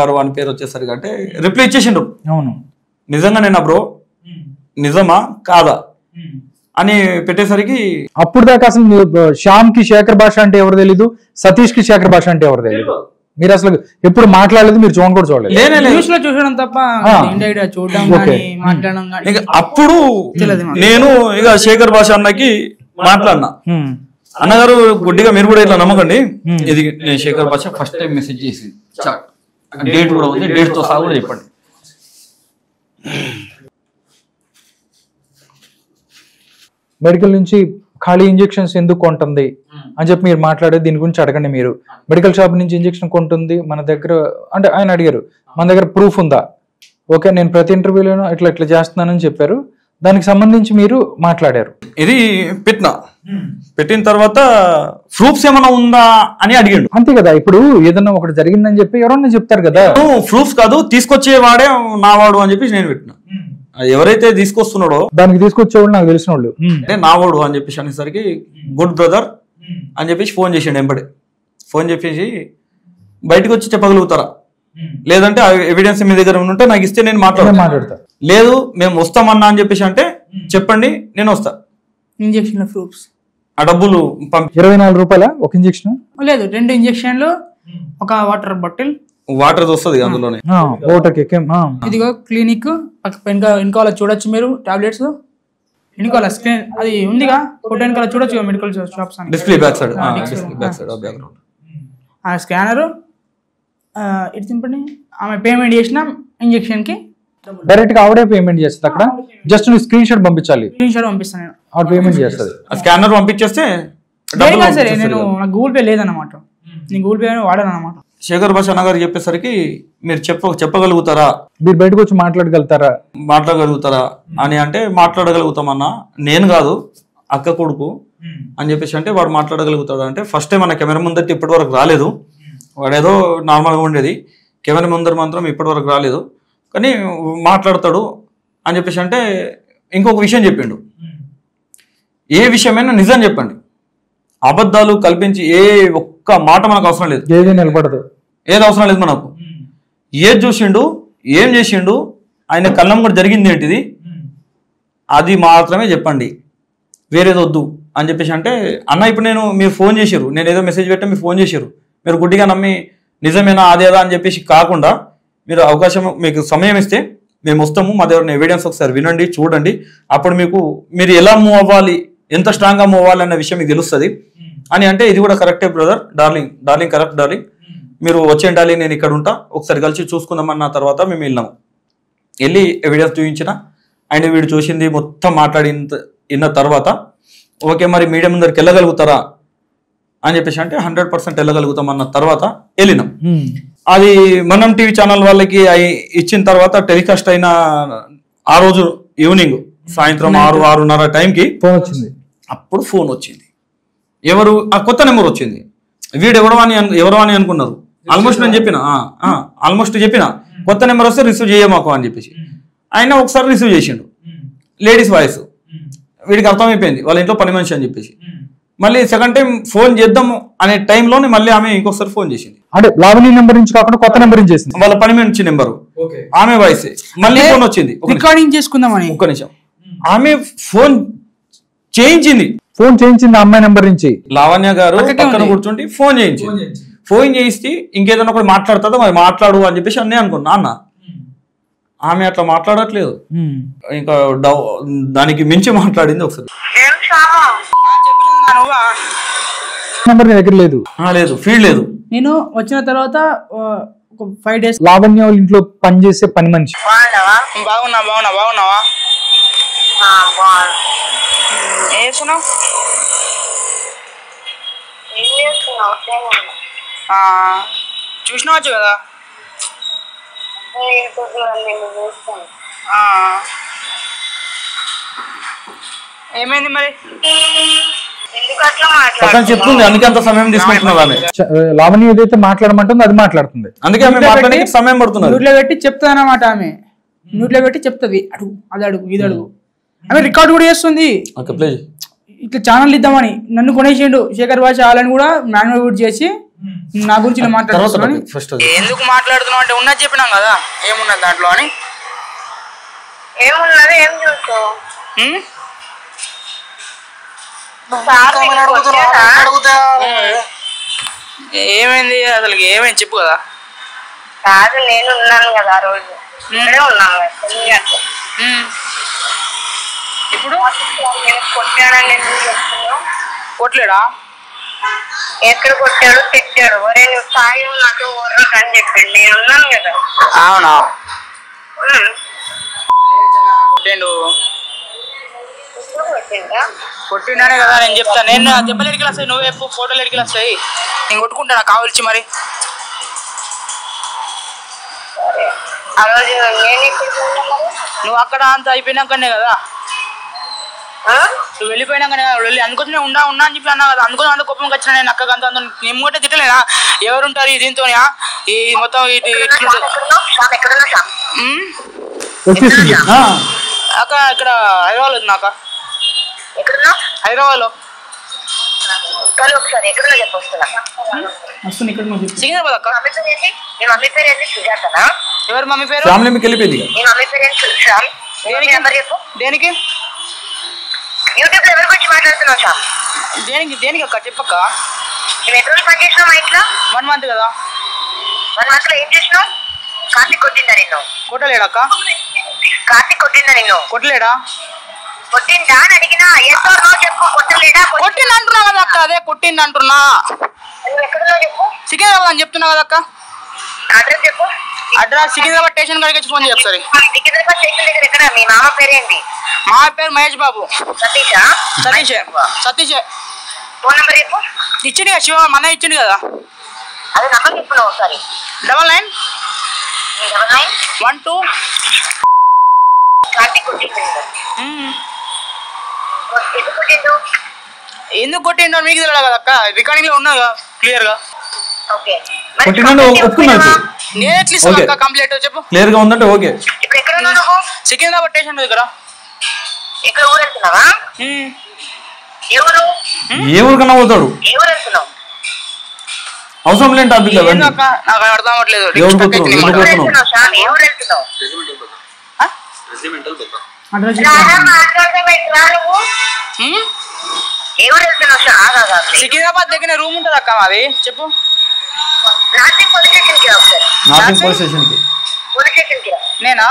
గారు అని పేరు వచ్చేసరికి అంటే రిప్లై ఇచ్చేసిండు. అవును, నిజంగానేనా బ్రో, నిజమా కాదా అని పెట్టేసరికి అప్పుడు దాకా అసలు శ్యామ్ కి శేఖర్ భాష అంటే ఎవరు తెలీదు, సతీష్ కి శేఖర్ భాష అంటే ఎవరు తెలీదు. మీరు అసలు ఎప్పుడు మాట్లాడలేదు, మీరు చూడడం కూడా చూడలేదు. చూడడం తప్ప చూడడం మాట్లాడడం. అప్పుడు నేను ఇక శేఖర్ భాష అన్నకి మాట్లాడినా, అన్నగారు గుడ్డిగా మీరు కూడా ఇట్లా నమ్మకండి, ఇది నేను శేఖర్ భాష ఫస్ట్ టైం మెసేజ్ చేసి డేట్ కూడా ఉంది, డేట్ తో సహా కూడా చెప్పండి. మెడికల్ నుంచి ఖాళీ ఇంజెక్షన్స్ ఎందుకు కొంటుంది అని చెప్పి మీరు మాట్లాడేది దీని గురించి అడగండి. మీరు మెడికల్ షాప్ నుంచి ఇంజెక్షన్ కొంటుంది మన దగ్గర అంటే ఆయన అడిగారు, మన దగ్గర ప్రూఫ్ ఉందా? ఓకే, నేను ప్రతి ఇంటర్వ్యూలోనూ ఇట్లా ఇట్లా చేస్తున్నానని చెప్పారు, దానికి సంబంధించి మీరు మాట్లాడారు. ఇది పెట్టిన తర్వాత ప్రూఫ్స్ ఏమైనా ఉందా అని అడిగాడు. అంతే కదా, ఇప్పుడు ఏదన్నా ఒకటి జరిగిందని చెప్పి ఎవరన్నా చెప్తారు కదా. ప్రూఫ్స్ కాదు, తీసుకొచ్చేవాడే నావాడు అని చెప్పి నేను పెట్టినా. ఎవరైతే తీసుకొస్తున్నాడో దానికి తీసుకొచ్చేవాడు నాకు తెలిసిన వాళ్ళు అంటే నావాడు అని చెప్పేసి అనేసరికి గుడ్ బ్రదర్ అని చెప్పేసి ఫోన్ చేసాడు. ఎంబడే ఫోన్ చెప్పేసి బయటకు వచ్చి చెప్పగలుగుతారా, లేదంటే ఎవిడెన్స్ మీ దగ్గర ఉంటే నాకు ఇస్తే నేను మాట్లాడతా, లేదు మేము వస్తామన్నా అని చెప్పేసి అంటే చెప్పండి నేను వస్తా. ఇంజెక్షన్ ప్రూఫ్స్ ఆ డబ్బులు 24 రూపాయల ఒక ఇంజెక్షన్ లేదు, 2 ఇంజెక్షన్లు, ఒక వాటర్ బాటిల్, వాటర్ వస్తుంది అందులోనే. ఇదిగో క్లినిక్ వెనకాల చూడొచ్చు మీరు, టాబ్లెట్స్ వెనకాల స్క్రీన్ అది ఉందిగా, ఫోటో వెనకాల చూడొచ్చు మెడికల్ షాప్స్ అని డిస్ప్లే బ్యాక్ సైడ్ బ్యాక్గ్రౌండ్. ఆ స్కానర్ ఇటు తింపండి. ఆమె పేమెంట్ చేసిన ఇంజెక్షన్ కి డైరెక్ట్ గా ఆవిడే పేమెంట్ చేస్తుంది. అక్కడ జస్ట్ నువ్వు స్క్రీన్ షాట్ పంపించాలి, స్క్రీన్ షాట్ పంపిస్తాను నేను, ఆవిడ పేమెంట్ చేస్తుంది. స్కానర్ పంపించేస్తే సరే, నేను నాకు గూగుల్ పే లేదన్నమాట, నేను గూగుల్ పే వాడాను అనమాట. శేఖర్ భాష అన్నగారు చెప్పేసరికి మీరు చెప్పగలుగుతారా, మీరు బయటకు వచ్చి మాట్లాడగలుగుతారా అని అంటే మాట్లాడగలుగుతామన్నా, నేను కాదు అక్క కొడుకు అని చెప్పేసి అంటే వాడు మాట్లాడగలుగుతాడు అంటే ఫస్ట్ టైం మన కెమెరా ముందర ఇప్పటి వరకు రాలేదు, వాడేదో నార్మల్గా ఉండేది, కెమెరా ముందర మాత్రం ఇప్పటి వరకు రాలేదు కానీ మాట్లాడతాడు అని చెప్పేసి అంటే ఇంకొక విషయం చెప్పిండు, ఏ విషయమైనా నిజం చెప్పండి, అబద్ధాలు కల్పించి ఏ ఒక్క మాట మనకు అవసరం లేదు, ఏది నిలబడదు, ఏది అవసరం లేదు మనకు. ఏది చూసిండు, ఏం చేసిండు, ఆయన కళ్ళం కూడా జరిగింది ఏంటిది అది మాత్రమే చెప్పండి, వేరేది వద్దు అని చెప్పేసి అంటే అన్న ఇప్పుడు మీరు ఫోన్ చేసారు, నేను ఏదో మెసేజ్ పెట్టా మీరు ఫోన్ చేసారు, మీరు గుడ్డిగా నమ్మి నిజమేనా అదేదా అని చెప్పేసి కాకుండా మీరు అవకాశం మీకు సమయం ఇస్తే మేము వస్తాము, మా దగ్గర ఎవిడెన్స్ ఒకసారి వినండి చూడండి, అప్పుడు మీరు ఎలా మూవ్ అవ్వాలి, ఎంత స్ట్రాంగ్గా మూవ్ అవ్వాలి అన్న విషయం మీకు తెలుస్తుంది అని అంటే ఇది కూడా కరెక్టే బ్రదర్, డార్లింగ్ కరెక్ట్ డార్లింగ్, మీరు వచ్చేయండి డార్లింగ్, నేను ఇక్కడ ఉంటా, ఒకసారి కలిసి చూసుకుందామన్న తర్వాత మేము వెళ్ళి ఎవిడెన్స్ చూపించిన అండ్ వీడు చూసింది మొత్తం విన్న తర్వాత ఓకే మరి మీడియా ముందరికి వెళ్ళగలుగుతారా అని చెప్పేసి అంటే 100% వెళ్ళగలుగుతాం అన్న తర్వాత వెళ్ళినాం. అది మనం టీవీ ఛానల్ వాళ్ళకి ఇచ్చిన తర్వాత టెలికాస్ట్ అయిన ఆ రోజు ఈవినింగ్ సాయంత్రం 6-6:30 టైంకి ఫోన్ వచ్చింది. అప్పుడు ఫోన్ వచ్చింది, ఎవరు ఆ కొత్త నెంబర్ వచ్చింది, వీడు ఎవరో అని అనుకున్నారు. ఆల్మోస్ట్ నేను చెప్పిన కొత్త నెంబర్ వస్తే రిసీవ్ చేయమాకు అని చెప్పేసి ఆయన ఒకసారి రిసీవ్ చేసిండు, లేడీస్ వాయిస్, వీడికి అర్థమైపోయింది వాళ్ళ ఇంట్లో పని మనిషి అని చెప్పేసి. మళ్ళీ సెకండ్ టైం ఫోన్ చేద్దాము అనే టైంలోనే మళ్ళీ ఆమె ఇంకొకసారి ఫోన్ చేసింది, అంటే లావణ్య నెంబర్ నుంచి కాకుండా కొత్త నెంబర్ నుంచి చేసింది, వాళ్ళ పని మనిషి నెంబరు, ఆమె వాయిస్. మళ్ళీ ఫోన్ వచ్చింది, రికార్డింగ్ చేసుకుందామని. ఒక్క నిమిషం, ఆమె ఫోన్ చేయించింది అమ్మాయి నెంబర్ నుంచి. లావణ్య గారు పక్కన కూర్చుంటే ఫోన్ చేయిస్తే ఇంకేదైనా ఒకటి మాట్లాడుతుందో మరి మాట్లాడు అని చెప్పేసి అన్నీ అనుకున్నా అన్న. ఆమె అట్లా మాట్లాడట్లేదు, ఇంకా దానికి మించి మాట్లాడింది. ఒకసారి దగ్గర లేదు, ఫీల్డ్ లేదు. నేను వచ్చిన తర్వాత 5 days లావణ్య వాళ్ళ ఇంట్లో పనిచేసే పని మనిషి. బాగున్నావా? చూసినావచ్చు కదా, ఏమైంది మరి చెప్తుంది, అందుకే అంత సమయం తీసుకుంటున్నది. లావణ్య ఏదైతే మాట్లాడమంటుందో అది మాట్లాడుతుంది, అందుకే సమయం పడుతుంది. నోట్లో పెట్టి చెప్తుంది అన్నమాట, ఆమె నోట్లో పెట్టి చెప్తుంది, అడుగు అది అడుగు ఇది అడుగు, ఆమె రికార్డు కూడా చేస్తుంది. ఇట్లా ఛానల్ ఇద్దామని నన్ను కొనేసిండు శేఖర్ భాష వాళ్ళని కూడా మాన్యువల్ చేసి నా గురించి ఇలా మాట్లాడుతున్నాను. ఫస్ట్ ఎందుకు మాట్లాడుతున్నావు అంటే ఉన్నది చెప్పినాం కదా, ఏమున్నది దాంట్లో అని. ఏమున్నది ఏం చూస్తావు? ఏమైంది అసలు, ఏమైంది చెప్పు కదా. కాదు నేను ఉన్నాను కదా ఆ రోజు, ఇక్కడే ఉన్నాను ఇప్పుడు. కొట్టాడని ఎందుకు చెప్తున్నావు? కొట్టలేడా? ఎక్కడ కొట్టాడు తిట్టాడు, ఒరే నువ్వు సాయి నాకు ఊర్రకు అని చెప్పాడు, నేను ఉన్నాను కదా. అవునా? కొట్టిండు. కొట్టిండానే కదా నేను చెప్తాను. నేను దెబ్బలు ఎడికి వస్తాయి, నువ్వే ఫోటోలు ఎడికి వస్తాయి, నేను కొట్టుకుంటాను కావలిచి మరి. ఆ రోజు నువ్వు అక్కడ అంత అయిపోయినాకనే కదా, నువ్వు వెళ్ళిపోయినాకనే కదా వెళ్ళి, అందుకోసం ఉన్నా అని చెప్పి అన్నా కదా, అందుకోసం అంత కోపంకి వచ్చిన నేను అక్కగా అంత నేను మూట తిట్టలేనా? ఎవరుంటారు దీంతో ఈ మొత్తం అక్క ఇక్కడ హైదరాబాద్ ఉంది నాక. హైదరాబాద్ లో సికింద్రాబాద్ అక్క. ఎవరు మమ్మీ పేరు? దేనికి యూట్యూబ్ లో ఎవరి గురించి మాట్లాడుతున్నావు సార్? దేనికి అక్క చెప్పక్క. నువ్వు ఎన్ని రోజులు పని చేసినావు మా ఇంట్లో? 1 month కదా. 1 month లో ఏం చేసినావు? కార్తీక్ కొట్టిందా నిన్ను? కొట్టలేడక్క. కార్తీక్ కొట్టిందా నిన్ను? కొట్టలేడా? కొట్టిందా అని అడిగినా చెప్పు. కొట్టలేడా? కొట్టింది అంటున్నా కదా అక్క, అదే కొట్టింది అంటున్నా. నువ్వు ఎక్కడున్నావు చెప్పు. సికింద్రాబాద్ అని చెప్తున్నా కదా అక్క. అడ్రస్ చెప్పు. అడ్రస్ సికింద్రాబాద్ స్టేషన్ కాడికి ఫోన్ చేయ ఒకసారి. సికింద్రాబాద్ స్టేషన్ దగ్గర ఎక్కడ? మీ మామ పేరేంటి? మా పేరు మహేష్ బాబు. సతీషా? సతీష్. ఫోన్ నెంబర్ చెప్పు. ఇచ్చింది కదా శివ, మన ఇచ్చింది కదా. అదే నెంబర్ చెప్పున్నావు ఒకసారి. 9912 కార్తీక్ కొట్టింది. ఎందుకు కొట్టిండో మీకు తెలియదు కదా అక్క, రికార్డింగ్ లో ఉన్నా క్లియర్ గా. నేను ఎట్లా ఇస్తాను అక్క కంప్లీట్ చెప్పు. క్లియర్ గా ఉందంటే ఓకే. ఇప్పుడు ఎక్కడ ఉన్నావు నువ్వు? సికింద్రాబాద్ స్టేషన్ దగ్గర. ఎక్కడ ఊరు వెళ్తున్నావా? ఏ ఊరికన్నా పోతాడు, ఏ ఊరు వెళ్తున్నావు? అవసరం లేని టాపిక్ నాకు అర్థం అవ్వట్లేదు. ఏ ఊరు వెళ్తున్నావు? సికింద్రాబాద్ దగ్గర రూమ్ ఉంటది అక్క మాది, చెప్పు. నార్సింగ్ పోలీస్ స్టేషన్ కి. నార్సింగ్ పోలీస్ స్టేషన్ కి నేనా?